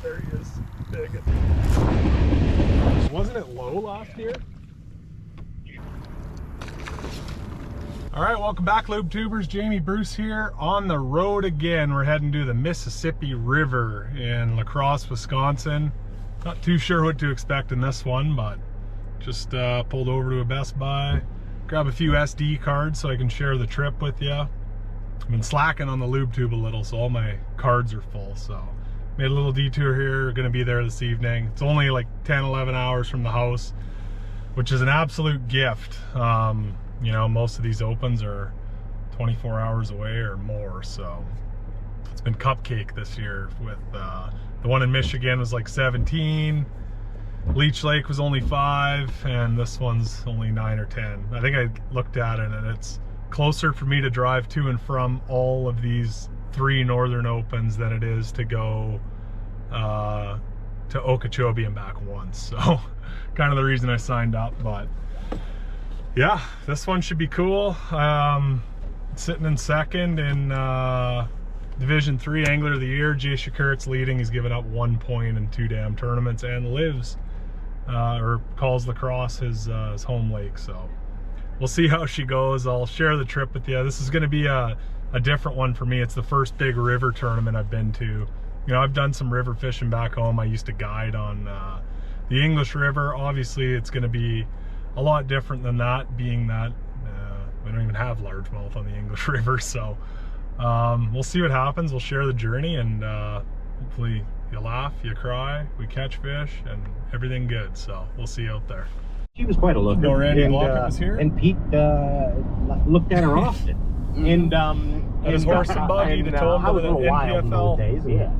there he is. Big. Wasn't it low last year? All right, welcome back, Lube Tubers. Jamie Bruce here on the road again. We're heading to the Mississippi River in La Crosse, Wisconsin. Not too sure what to expect in this one, but just pulled over to a Best Buy, grab a few SD cards so I can share the trip with you. I've been slacking on the lube tube a little, so all my cards are full. So made a little detour here, gonna be there this evening. It's only like 10, 11 hours from the house, which is an absolute gift. You know, most of these opens are 24 hours away or more, so it's been cupcake this year. With the one in Michigan was like 17, Leech Lake was only 5, and this one's only 9 or 10. I think I looked at it and it's closer for me to drive to and from all of these 3 northern opens than it is to go to Okeechobee and back once. So kind of the reason I signed up. But yeah, this one should be cool. Sitting in second in Division 3 Angler of the Year. Jay Shakurt's leading. He's given up 1 point in 2 damn tournaments and lives or calls La Crosse his home lake. So we'll see how she goes. I'll share the trip with you. This is going to be a different one for me. It's the first big river tournament I've been to. You know, I've done some river fishing back home. I used to guide on the English River. Obviously, it's going to be a lot different than that, being that we don't even have largemouth on the English River. So we'll see what happens. We'll share the journey, and hopefully you laugh, you cry, we catch fish, and everything good. So we'll see you out there. She was quite a looker. No, Randy Lockett was here, and Pete looked at her often. And his horse and buggy to tow him to the NPFL. Days, yeah.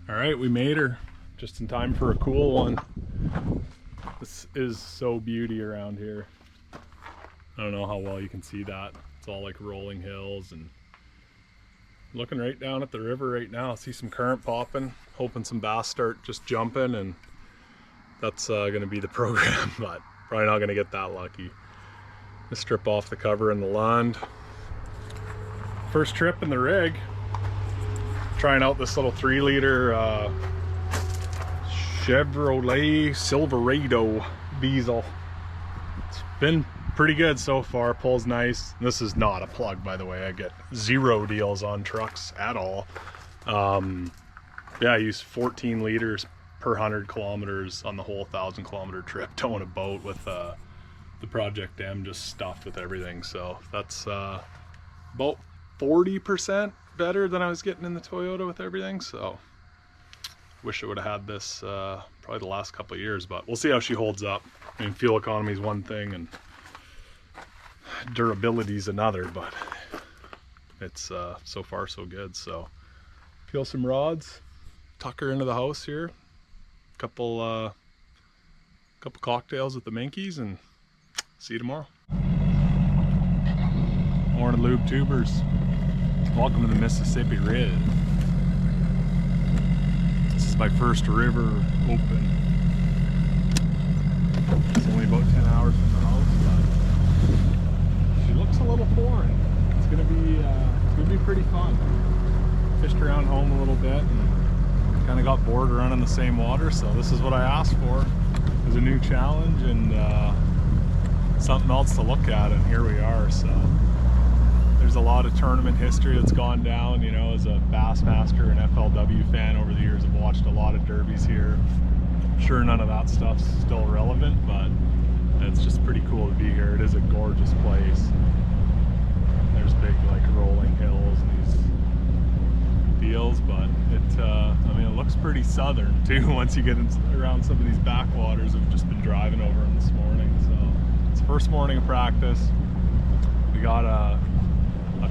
All right, we made her just in time for a cool one. This is so beauty around here. I don't know how well you can see that. It's all like rolling hills, and looking right down at the river right now. See some current popping, hoping some bass start just jumping, and that's gonna be the program, but probably not gonna get that lucky. Just strip off the cover in the Lund. First trip in the rig. Trying out this little 3-liter Chevrolet Silverado diesel. It's been pretty good so far. Pulls nice. This is not a plug, by the way. I get 0 deals on trucks at all. Yeah, I use 14 liters per 100 kilometers on the whole 1,000-kilometer trip towing a boat with the Project M just stuffed with everything. So that's about 40% better than I was getting in the Toyota with everything. So wish I would have had this probably the last couple of years, but we'll see how she holds up. I mean, fuel economy is one thing and durability is another, but it's so far so good. So peel some rods, tuck her into the house here, couple cocktails with the Minkies, and see you tomorrow. Morning, Lube Tubers. Welcome to the Mississippi River. This is my first river open. It's only about 10 hours from the house, but she looks a little foreign. It's gonna be pretty fun. Fished around home a little bit and kind of got bored running the same water, so this is what I asked for. It was a new challenge and something else to look at, and here we are. So there's a lot of tournament history that's gone down. You know, as a Bassmaster and FLW fan over the years, I've watched a lot of derbies here. Sure, none of that stuff's still relevant, but it's just pretty cool to be here. It is a gorgeous place. There's big like rolling hills and these deals, but I mean, it looks pretty southern too once you get around some of these backwaters. I've just been driving over them this morning. So it's the first morning of practice. We got a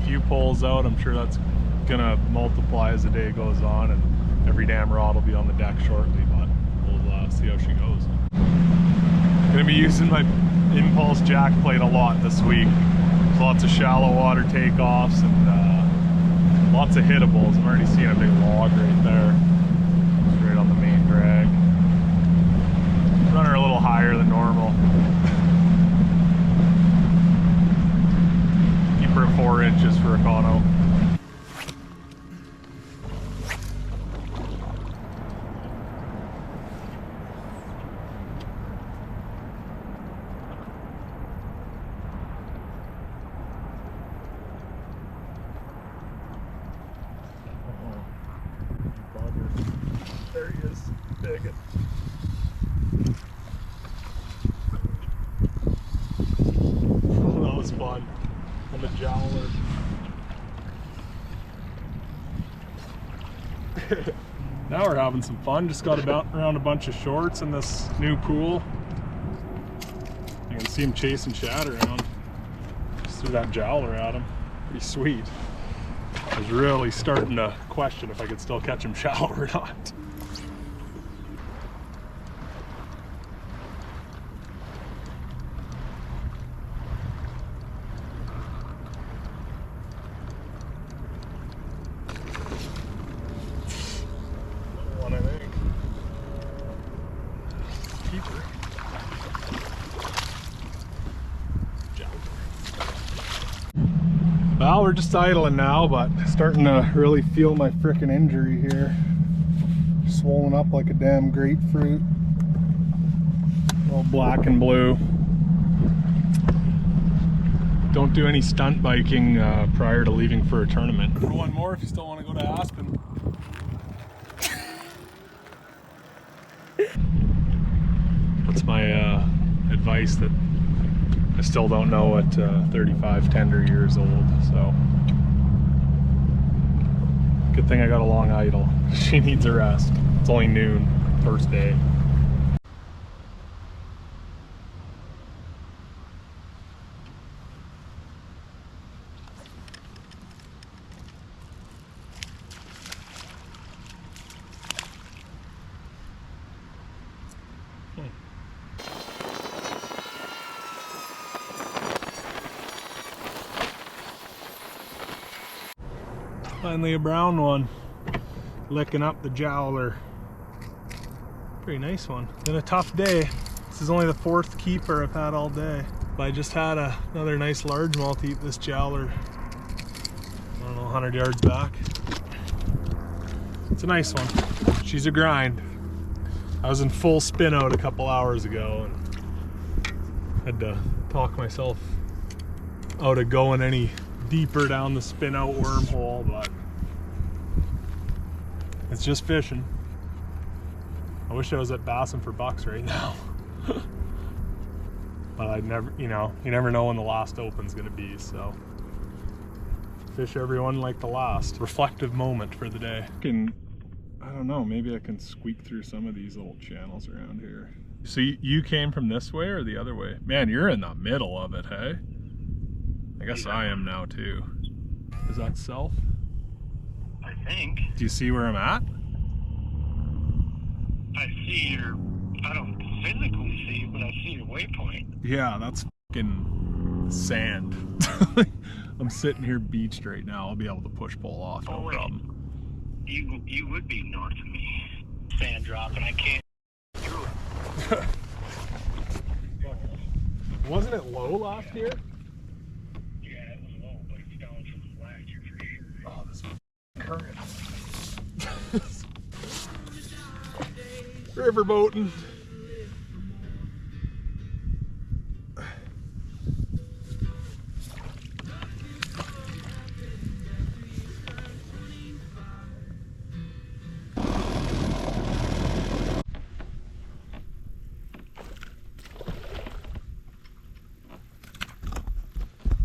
few pulls out. I'm sure that's gonna multiply as the day goes on, and every damn rod will be on the deck shortly, but we'll see how she goes. Gonna be using my impulse jack plate a lot this week. There's lots of shallow water takeoffs and lots of hittables. I'm already seeing a big log right there. It's right on the main drag. Run her a little higher than normal. Keep her at 4 inches for a cono. There he is. Big. Oh, that was fun. On the jowler. Now we're having some fun. Just got around a bunch of shorts in this new pool. You can see him chasing shad around. Just threw that jowler at him. Pretty sweet. I was really starting to question if I could still catch him shallow or not. One, I think. Keeper. Well, we're just idling now, but starting to really feel my frickin' injury here. Swollen up like a damn grapefruit. All black and blue. Don't do any stunt biking prior to leaving for a tournament. One more if you still want to go to Aspen. That's my advice that I still don't know at 35 tender years old, so good thing I got a long idle. She needs a rest. It's only noon, first day. Finally a brown one, licking up the jowler. Pretty nice one. Been a tough day. This is only the fourth keeper I've had all day. But I just had another nice largemouth eat this jowler. I don't know, 100 yards back. It's a nice one. She's a grind. I was in full spin out a couple hours ago and had to talk myself out of going any deeper down the spin out wormhole, but it's just fishing. I wish I was at Bassing for bucks right now. But I'd never, you never know when the last open's gonna be, so fish everyone like the last. Reflective moment for the day. I don't know, maybe I can squeak through some of these little channels around here. So you came from this way or the other way? Man, you're in the middle of it, hey? I guess I am now too. Is that south? I think. Do you see where I'm at? I see I don't physically see, but I see your waypoint. Yeah, that's fucking sand. I'm sitting here beached right now. I'll be able to push pole off, no problem. You would be north of me. Sand drop, and I can't through it. Wasn't it low last year? Yeah, it was low, but it's down from last year for sure. Oh, this current. Riverboating.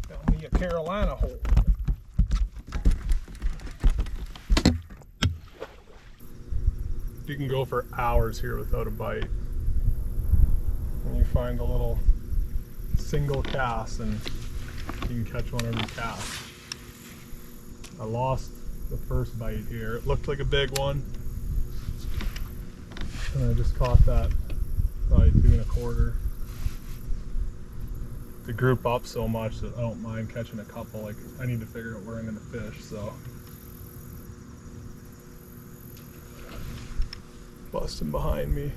Found me a Carolina hole. You can go for hours here without a bite. When you find a little single cast and you can catch one every cast. I lost the first bite here. It looked like a big one. And I just caught that probably 2 1/4. They group up so much that I don't mind catching a couple. Like, I need to figure out where I'm gonna fish, so. Busting behind me.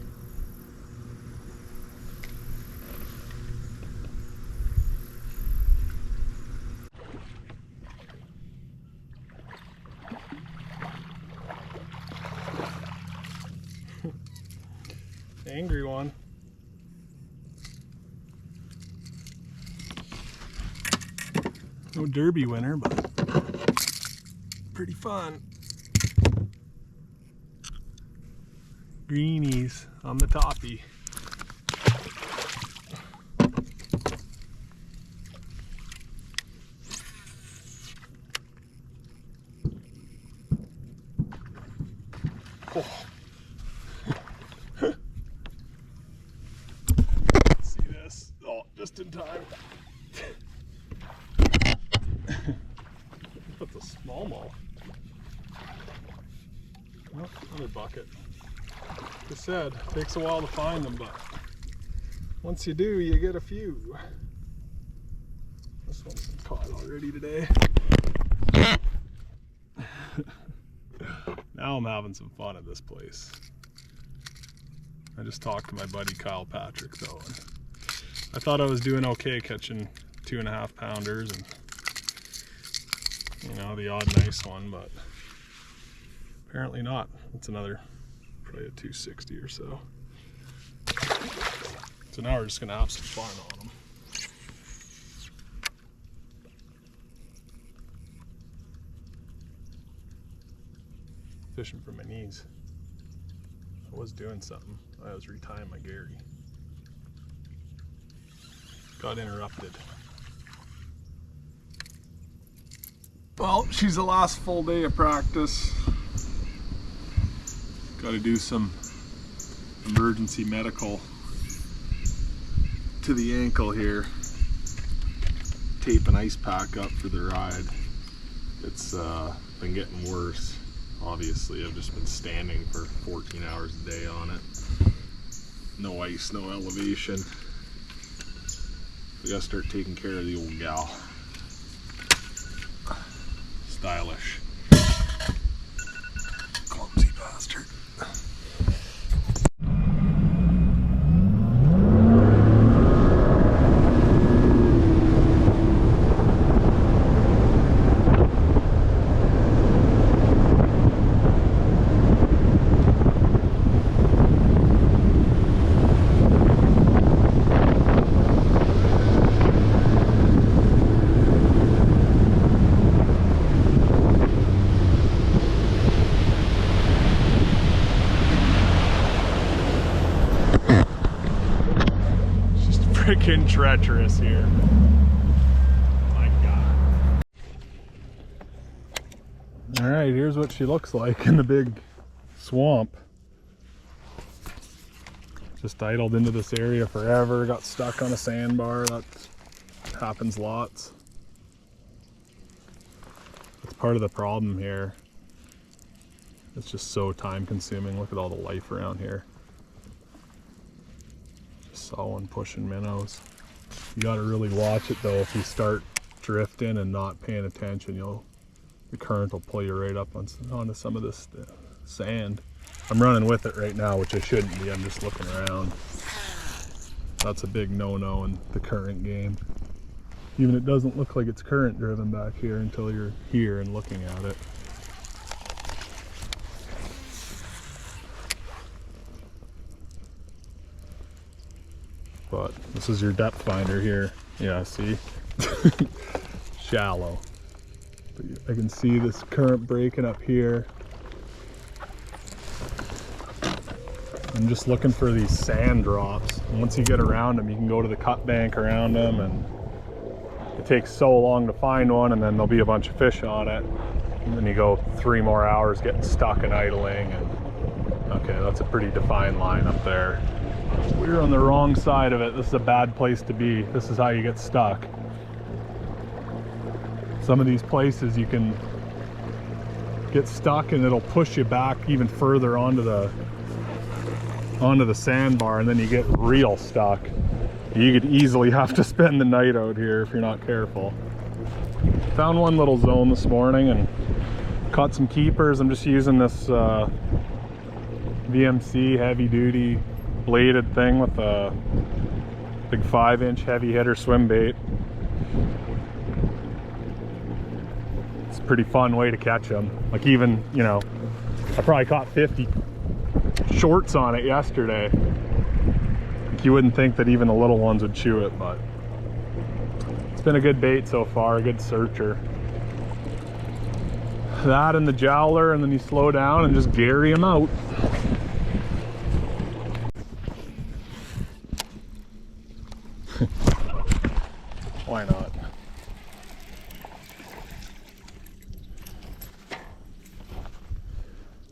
Angry one. No derby winner, but pretty fun. greenies on the toppy. Oh. See this? Oh, just in time. That's a smallmouth. Oh, another bucket. Like I said, it takes a while to find them, but once you do, you get a few. This one's been caught already today. Now I'm having some fun at this place. I just talked to my buddy Kyle Patrick though, and I thought I was doing okay catching 2.5 pounders and, you know, the odd nice one, but apparently not. It's another, probably a 260 or so. So now we're just gonna have some fun on them. Fishing for my knees. I was doing something. I was retying my Gary. Got interrupted. Well, she's the last full day of practice. Got to do some emergency medical to the ankle here. Tape an ice pack up for the ride. It's been getting worse. Obviously, I've just been standing for 14 hours a day on it. No ice, no elevation. We gotta start taking care of the old gal. Stylish. Clumsy bastard. Freaking treacherous here. My God. Alright, here's what she looks like in the big swamp. Just idled into this area forever, got stuck on a sandbar. That happens lots. That's part of the problem here. It's just so time consuming. Look at all the life around here. Saw one pushing minnows. You got to really watch it though. If you start drifting and not paying attention, the current will pull you right up onto some of this sand. I'm running with it right now, which I shouldn't be. I'm just looking around. That's a big no-no in the current game. Even it doesn't look like it's current driven back here until you're here and looking at it. But this is your depth finder here. Yeah, see? Shallow. But I can see this current breaking up here. I'm just looking for these sand drops. And once you get around them, you can go to the cut bank around them, and it takes so long to find one, and then there'll be a bunch of fish on it. And then you go 3 more hours getting stuck and idling. And okay, that's a pretty defined line up there. We're on the wrong side of it. This is a bad place to be. This is how you get stuck. Some of these places you can get stuck and it'll push you back even further onto the sandbar, and then you get real stuck. You could easily have to spend the night out here if you're not careful. Found one little zone this morning and caught some keepers. I'm just using this VMC heavy duty bladed thing with a big 5-inch heavy hitter swim bait. It's a pretty fun way to catch them. Like, even, you know, I probably caught 50 shorts on it yesterday. Like, you wouldn't think that even the little ones would chew it, but it's been a good bait so far, a good searcher. That and the jowler, and then you slow down and just Gary them out. Why not?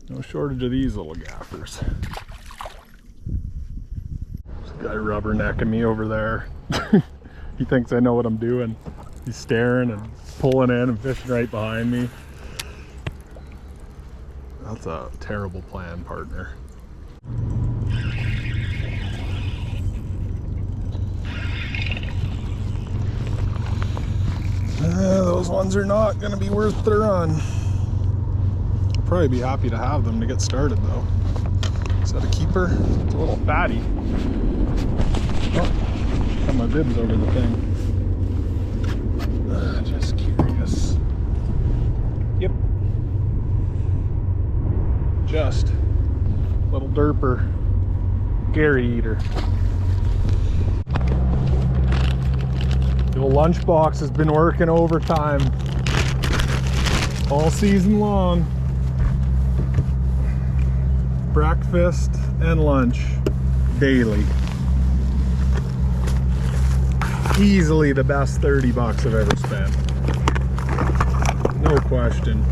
No shortage of these little gaffers. There's a guy rubbernecking me over there. He thinks I know what I'm doing. He's staring and pulling in and fishing right behind me. That's a terrible plan, partner. Those ones are not going to be worth the run. I'll probably be happy to have them to get started though. Is that a keeper? It's a little fatty. Oh, got my bibs over the thing. Just curious. Yep. Just little derper. Gary eater. The old lunchbox has been working overtime all season long. Breakfast and lunch daily. Easily the best 30 bucks I've ever spent. No question.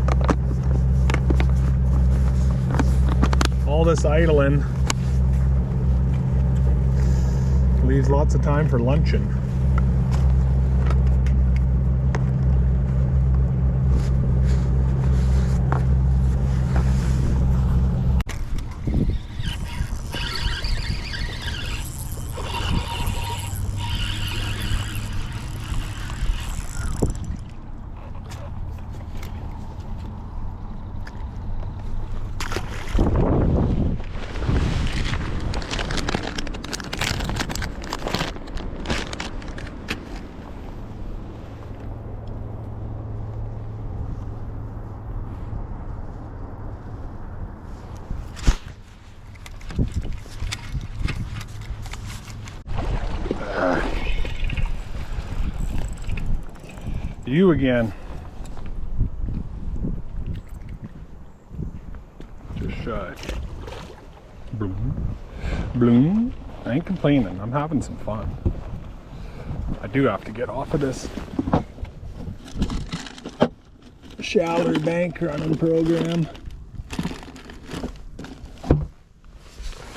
All this idling leaves lots of time for luncheon. You again. Just shy. Bloom. Bloom. I ain't complaining. I'm having some fun. I do have to get off of this shallow bank running program.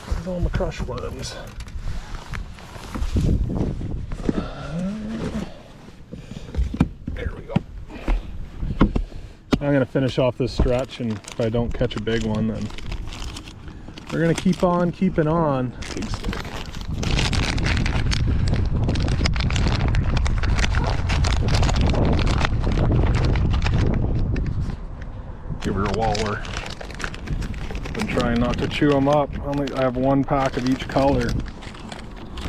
Where's all my crush worms? I'm going to finish off this stretch, and if I don't catch a big one, then we're going to keep on keeping on. Big stick. Give her a waller. Been trying not to chew them up. I have one pack of each color, so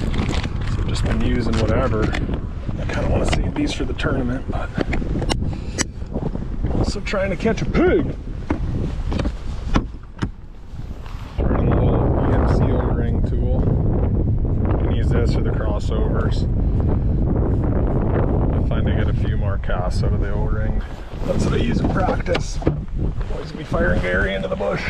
I've just been using whatever. I kind of want to save these for the tournament, but also trying to catch a pig. Turning the little EMC O-ring tool. You can use this for the crossovers. I find I get a few more casts out of the O-ring. That's what I use in practice. Always be firing Gary into the bush.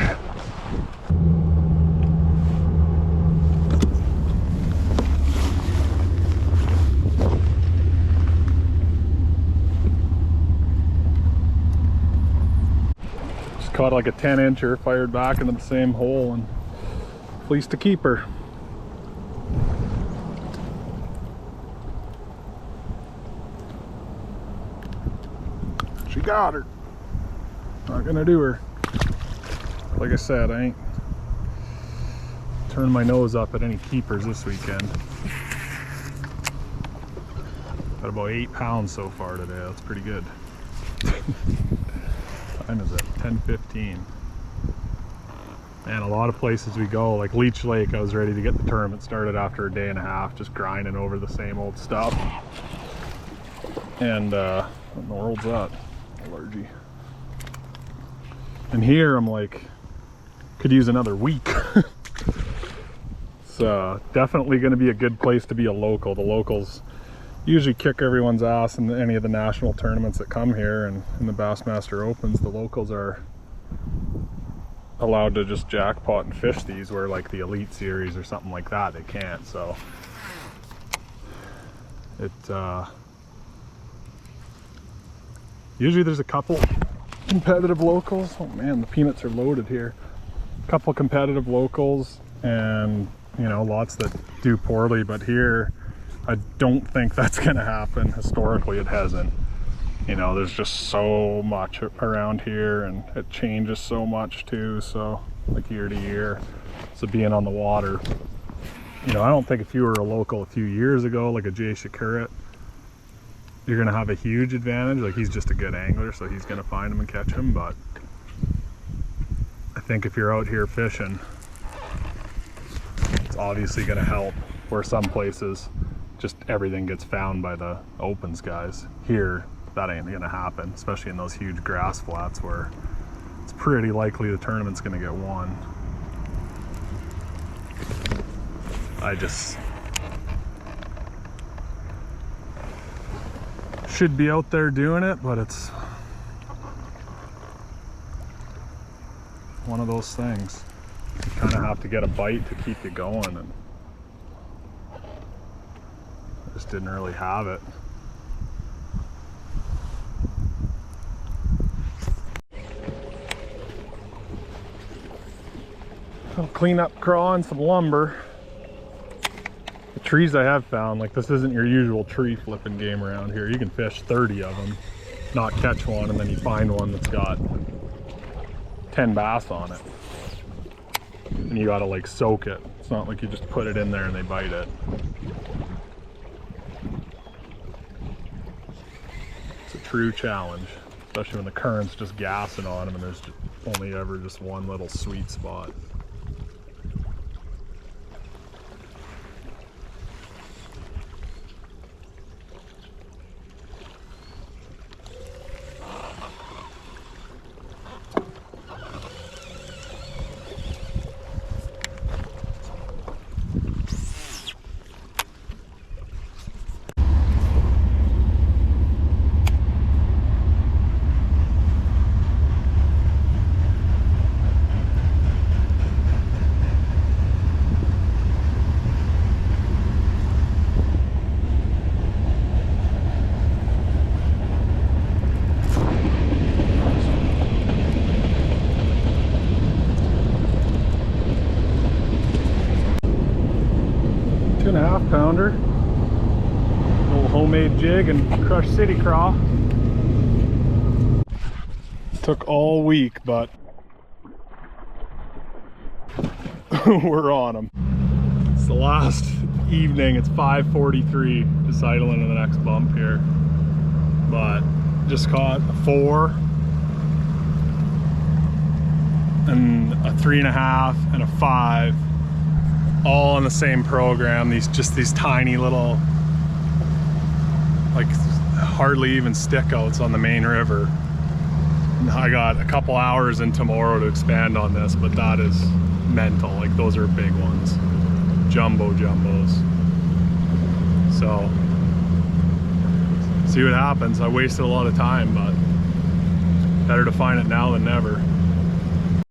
Caught like a 10-incher, fired back into the same hole, and fleeced a keeper. She got her. Not gonna do her. Like I said, I ain't turning my nose up at any keepers this weekend. Got about 8 pounds so far today. That's pretty good. Time is it? 10:15. And a lot of places we go, like Leech Lake, I was ready to get the tournament started after a day and a half, just grinding over the same old stuff. And what in the world's that? Allergy. And here I'm like, could use another week. It's definitely going to be a good place to be a local. The locals usually kick everyone's ass in any of the national tournaments that come here, and in the Bassmaster Opens, the locals are allowed to just jackpot and fish these, where like the Elite Series or something like that, they can't. So it Usually there's a couple competitive locals. Oh man, the peanuts are loaded here. A couple competitive locals and, you know, lots that do poorly, but here I don't think that's gonna happen. Historically it hasn't. You know, there's just so much around here and it changes so much too, so like year to year. So being on the water, you know, I don't think if you were a local a few years ago, like a Jay Shakurat, you're gonna have a huge advantage. Like, he's just a good angler, so he's gonna find them and catch them. But I think if you're out here fishing, it's obviously gonna help. Where some places just everything gets found by the opens guys. Here, that ain't gonna happen, especially in those huge grass flats where it's pretty likely the tournament's gonna get won. I just should be out there doing it, but it's one of those things. You kind of have to get a bite to keep you going, and I just didn't really have it. I'll clean up craw and some lumber. The trees I have found, like, this isn't your usual tree flipping game around here. You can fish 30 of them, not catch one, and then you find one that's got 10 bass on it. And you gotta like soak it. It's not like you just put it in there and they bite it. It's a true challenge, especially when the current's just gassing on them and there's only ever just one little sweet spot. Pounder, little homemade jig and crushed city craw. Took all week, but we're on them. It's the last evening. It's 5:43. Just idling to the next bump here, but just caught a 4 and a 3.5 and a 5. All in the same program. These tiny little, like, hardly even stick outs on the main river. I got a couple hours in tomorrow to expand on this, but that is mental. Like, those are big ones, jumbos. So see what happens. I wasted a lot of time, but better to find it now than never.